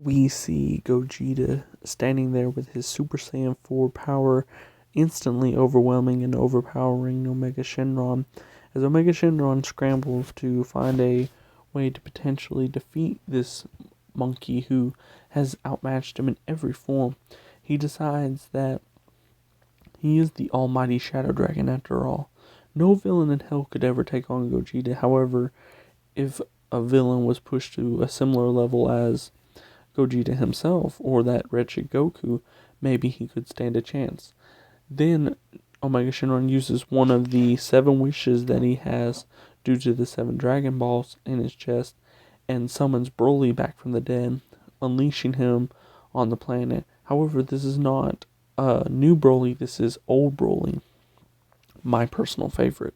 we see Gogeta standing there with his Super Saiyan 4 power instantly overwhelming and overpowering Omega Shenron, as Omega Shenron scrambles to find a way to potentially defeat this monkey who has outmatched him in every form. He decides that he is the almighty Shadow Dragon after all. No villain in hell could ever take on Gogeta. However, if a villain was pushed to a similar level as Gogeta himself or that wretched Goku, maybe he could stand a chance. Then Omega Shenron uses one of the 7 wishes that he has due to the 7 Dragon Balls in his chest and summons Broly back from the dead, unleashing him on the planet. However, this is not new Broly, this is old Broly, my personal favorite.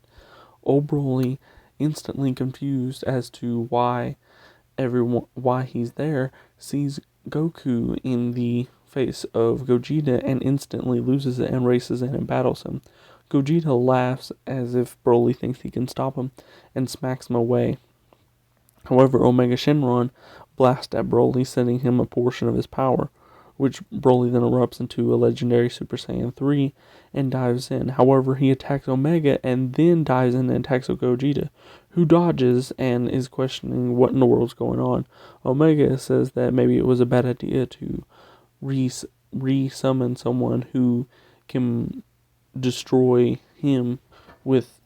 Old Broly, instantly confused as to why he's there, sees Goku in the face of Gogeta and instantly loses it and races in and battles him. Gogeta laughs as if Broly thinks he can stop him and smacks him away. However, Omega Shenron blasts at Broly, sending him a portion of his power, which Broly then erupts into a legendary Super Saiyan 3 and dives in. However, he attacks Omega and then dives in and attacks Gogeta, who dodges and is questioning what in the world's going on. Omega says that maybe it was a bad idea to re-summon someone who can destroy him with...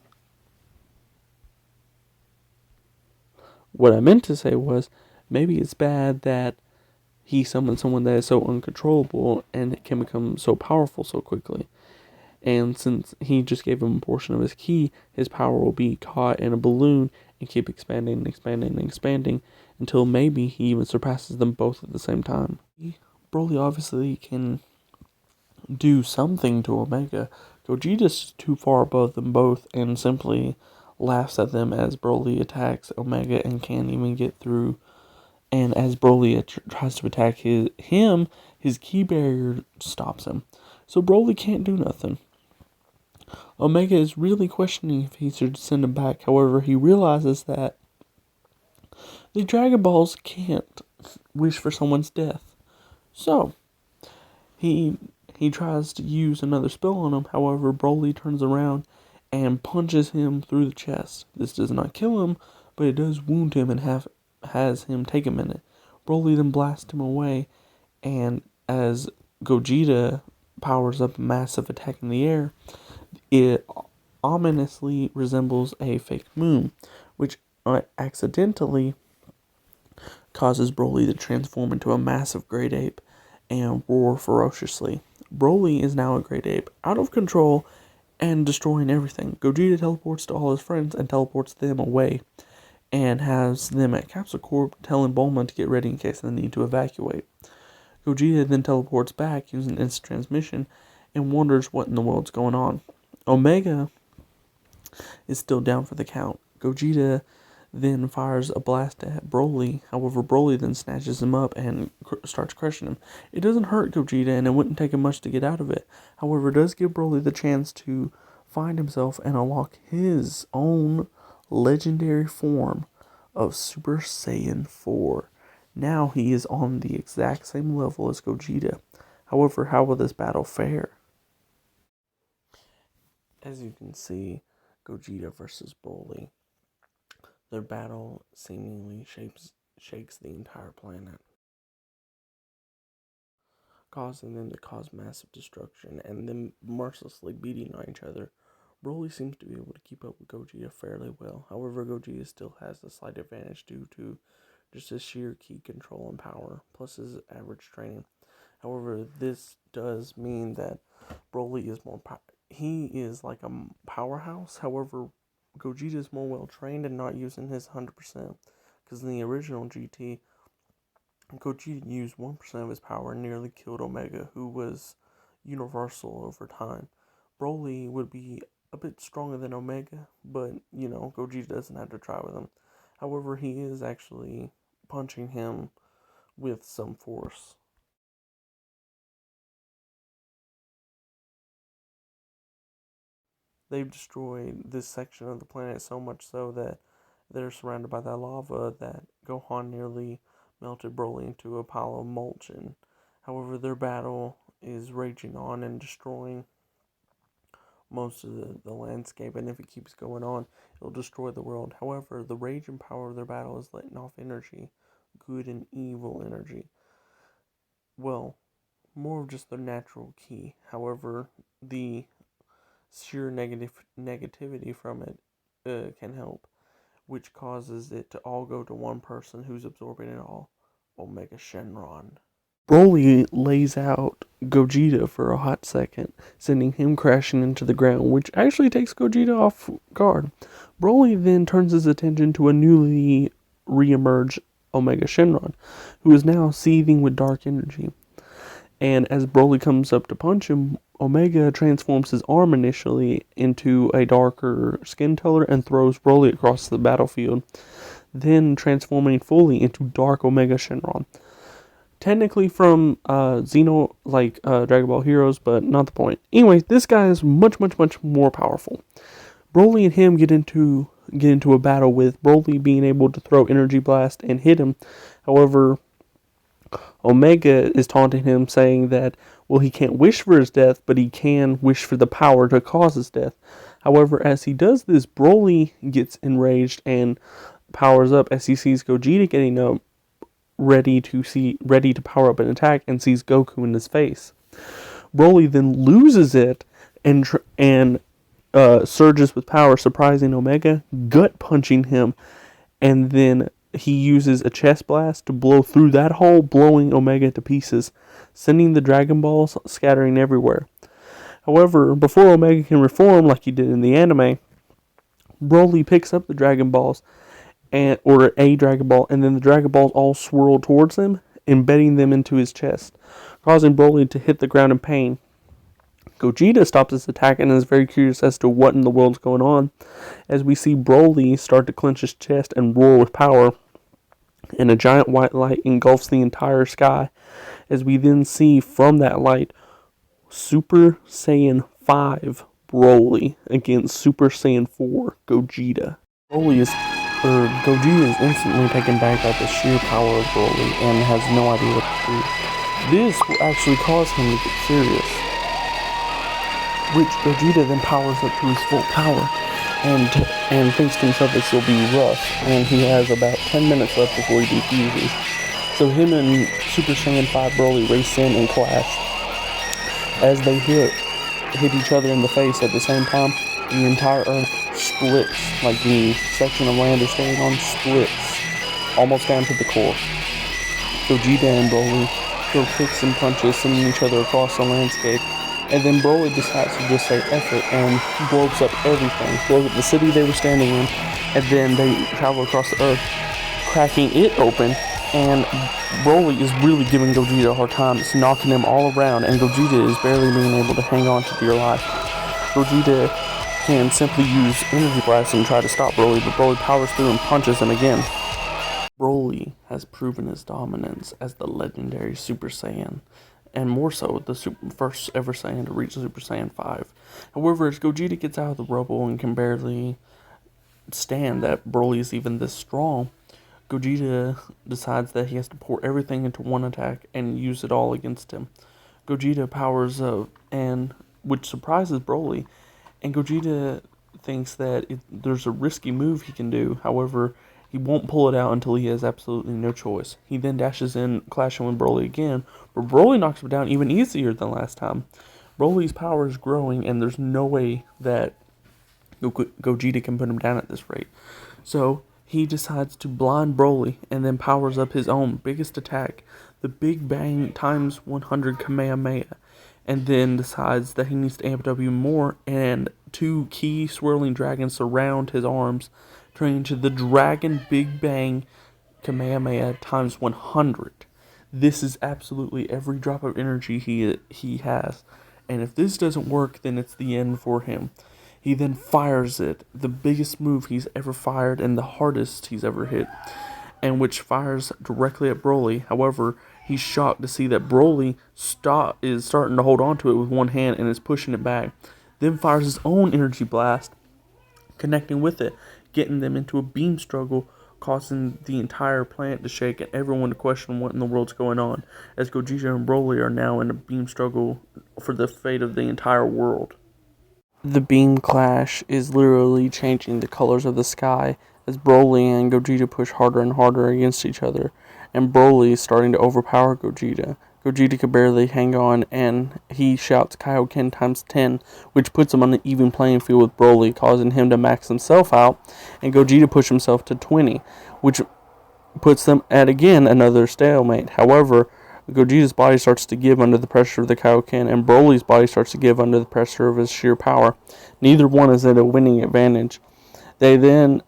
What I meant to say was, maybe it's bad that he summoned someone that is so uncontrollable and can become so powerful so quickly. And since he just gave him a portion of his ki, his power will be caught in a balloon and keep expanding and expanding and expanding until maybe he even surpasses them both at the same time. Broly obviously can do something to Omega. Gogeta's too far above them both and simply laughs at them as Broly attacks Omega and can't even get through. And as Broly tries to attack his ki barrier stops him. So Broly can't do nothing. Omega is really questioning if he should send him back. However, he realizes that the Dragon Balls can't wish for someone's death. So, he tries to use another spell on him. However, Broly turns around and punches him through the chest. This does not kill him, but it does wound him and has him take a minute. Broly then blasts him away, and as Gogeta powers up a massive attack in the air, it ominously resembles a fake moon, which accidentally causes Broly to transform into a massive great ape and roar ferociously. Broly is now a great ape, out of control and destroying everything. Gogeta teleports to all his friends and teleports them away and has them at Capsule Corp telling Bulma to get ready in case they need to evacuate. Gogeta then teleports back using instant transmission and wonders what in the world's going on. Omega is still down for the count. Gogeta then fires a blast at Broly. However, Broly then snatches him up and starts crushing him. It doesn't hurt Gogeta, and it wouldn't take him much to get out of it. However, it does give Broly the chance to find himself and unlock his own legendary form of Super Saiyan 4. Now he is on the exact same level as Gogeta. However, how will this battle fare? As you can see, Gogeta versus Broly. Their battle seemingly shakes the entire planet, causing them to cause massive destruction and them mercilessly beating on each other. Broly seems to be able to keep up with Gogeta fairly well. However, Gogeta still has the slight advantage due to just his sheer ki control and power, plus his average training. However, this does mean that Broly is he is like a powerhouse. However, Gogeta is more well trained and not using his 100%. Because in the original GT, Gogeta used 1% of his power and nearly killed Omega, who was universal over time. Broly would be a bit stronger than Omega, but, Gogeta doesn't have to try with him. However, he is actually punching him with some force. They've destroyed this section of the planet so much so that they're surrounded by that lava that Gohan nearly melted Broly into a pile of mulch. However, their battle is raging on and destroying most of the landscape, and if it keeps going on, it'll destroy the world. However, the rage and power of their battle is letting off energy, good and evil energy. Well, more of just their natural ki. However, the sheer negativity from it can help, which causes it to all go to one person who's absorbing it all, Omega Shenron. Broly lays out Gogeta for a hot second, sending him crashing into the ground, which actually takes Gogeta off guard. Broly then turns his attention to a newly re-emerged Omega Shenron, who is now seething with dark energy. And as Broly comes up to punch him, Omega transforms his arm initially into a darker skin color and throws Broly across the battlefield, then transforming fully into Dark Omega Shenron. Technically from Xeno, like Dragon Ball Heroes, but not the point. Anyway, this guy is much, much, much more powerful. Broly and him get into a battle with Broly being able to throw Energy Blast and hit him. However, Omega is taunting him, saying that, well, he can't wish for his death, but he can wish for the power to cause his death. However, as he does this, Broly gets enraged and powers up as he sees Gogeta getting up, ready to power up an attack, and sees Goku in his face. Broly then loses it and surges with power, surprising Omega, gut punching him, and then he uses a chest blast to blow through that hole, blowing Omega to pieces, sending the Dragon Balls scattering everywhere. However, before Omega can reform like he did in the anime, Broly picks up the Dragon Balls, or a Dragon Ball, and then the Dragon Balls all swirl towards him, embedding them into his chest, causing Broly to hit the ground in pain. Gogeta stops his attack and is very curious as to what in the world's going on, as we see Broly start to clench his chest and roar with power, and a giant white light engulfs the entire sky, as we then see from that light Super Saiyan 5 Broly against Super Saiyan 4 Gogeta. Gogeta is instantly taken back by the sheer power of Broly and has no idea what to do. This will actually cause him to get serious, which Gogeta then powers up to his full power, and thinks to himself this will be rough, and he has about 10 minutes left before he defuses. So him and Super Saiyan 5 Broly race in and clash. As they hit each other in the face at the same time, the entire Earth splits, like the section of land they're standing on splits, almost down to the core. Gogeta and Broly throw kicks and punches, sending each other across the landscape. And then Broly decides to just say F it and blows up everything. Blows up the city they were standing in, and then they travel across the earth, cracking it open. And Broly is really giving Gogeta a hard time. It's knocking him all around, and Gogeta is barely being able to hang on to dear life. Gogeta can simply use Energy Blast and try to stop Broly, but Broly powers through and punches him again. Broly has proven his dominance as the legendary Super Saiyan, and more so, the first ever Saiyan to reach Super Saiyan 5. However, as Gogeta gets out of the rubble and can barely stand that Broly is even this strong, Gogeta decides that he has to pour everything into one attack and use it all against him. Gogeta powers up, and which surprises Broly, and Gogeta thinks that there's a risky move he can do. However, he won't pull it out until he has absolutely no choice. He then dashes in, clashing with Broly again, but Broly knocks him down even easier than last time. Broly's power is growing, and there's no way that Gogeta can put him down at this rate. So he decides to blind Broly, and then powers up his own biggest attack, the Big Bang times 100 Kamehameha, and then decides that he needs to amp it up even more, and two key swirling dragons surround his arms, turning into the Dragon Big Bang Kamehameha times 100. This is absolutely every drop of energy he has, and if this doesn't work, then it's the end for him. He then fires it, the biggest move he's ever fired and the hardest he's ever hit, and which fires directly at Broly. However, he's shocked to see that Broly is starting to hold on to it with one hand and is pushing it back. Then fires his own energy blast, connecting with it, getting them into a beam struggle, causing the entire planet to shake and everyone to question what in the world's going on, as Gogeta and Broly are now in a beam struggle for the fate of the entire world. The beam clash is literally changing the colors of the sky as Broly and Gogeta push harder and harder against each other, and Broly is starting to overpower Gogeta. Gogeta could barely hang on, and he shouts Kaioken times 10, which puts him on an even playing field with Broly, causing him to max himself out, and Gogeta push himself to 20, which puts them at, again, another stalemate. However, Gogeta's body starts to give under the pressure of the Kaioken, and Broly's body starts to give under the pressure of his sheer power. Neither one is at a winning advantage. They then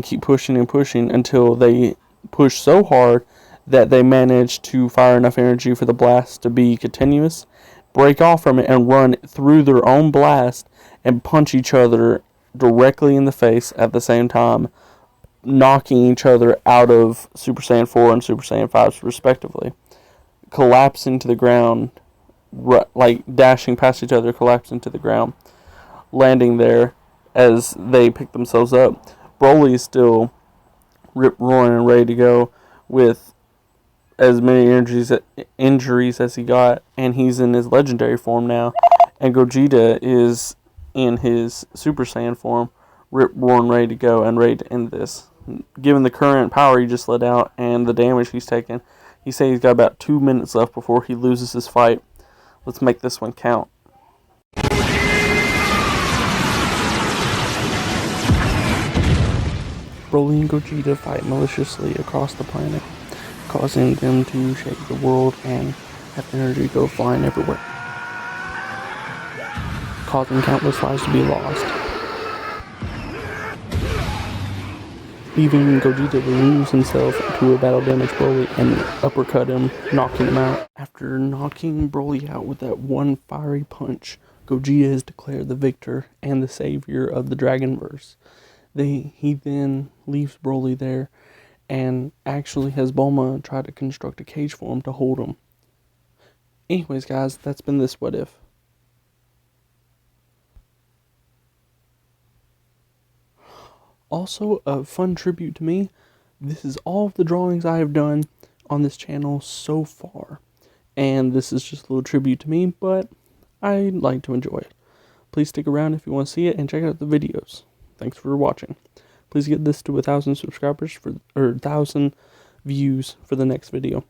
keep pushing and pushing until they push so hard that they manage to fire enough energy for the blast to be continuous, break off from it, and run through their own blast and punch each other directly in the face at the same time, knocking each other out of Super Saiyan 4 and Super Saiyan 5 respectively, collapsing to the ground, like dashing past each other, collapsing to the ground, landing there as they pick themselves up. Broly is still rip-roaring and ready to go with as many injuries as he got, and he's in his legendary form now, and Gogeta is in his Super Saiyan form, rip-roaring, ready to go, and ready to end this. Given the current power he just let out and the damage he's taken, he says he's got about 2 minutes left before he loses his fight. Let's make this one count. Broly and Gogeta fight maliciously across the planet, causing them to shake the world and have energy go flying everywhere, causing countless lives to be lost. Leaving Gogeta to lose himself to a battle damage Broly and uppercut him, knocking him out. After knocking Broly out with that one fiery punch, Gogeta is declared the victor and the savior of the Dragonverse. He then leaves Broly there and actually has Bulma try to construct a cage for him to hold him. Anyways, guys, that's been this What If. Also, a fun tribute to me, this is all of the drawings I have done on this channel so far. And this is just a little tribute to me, but I like to enjoy it. Please stick around if you want to see it and check out the videos. Thanks for watching. Please get this to 1,000 subscribers or 1,000 views for the next video.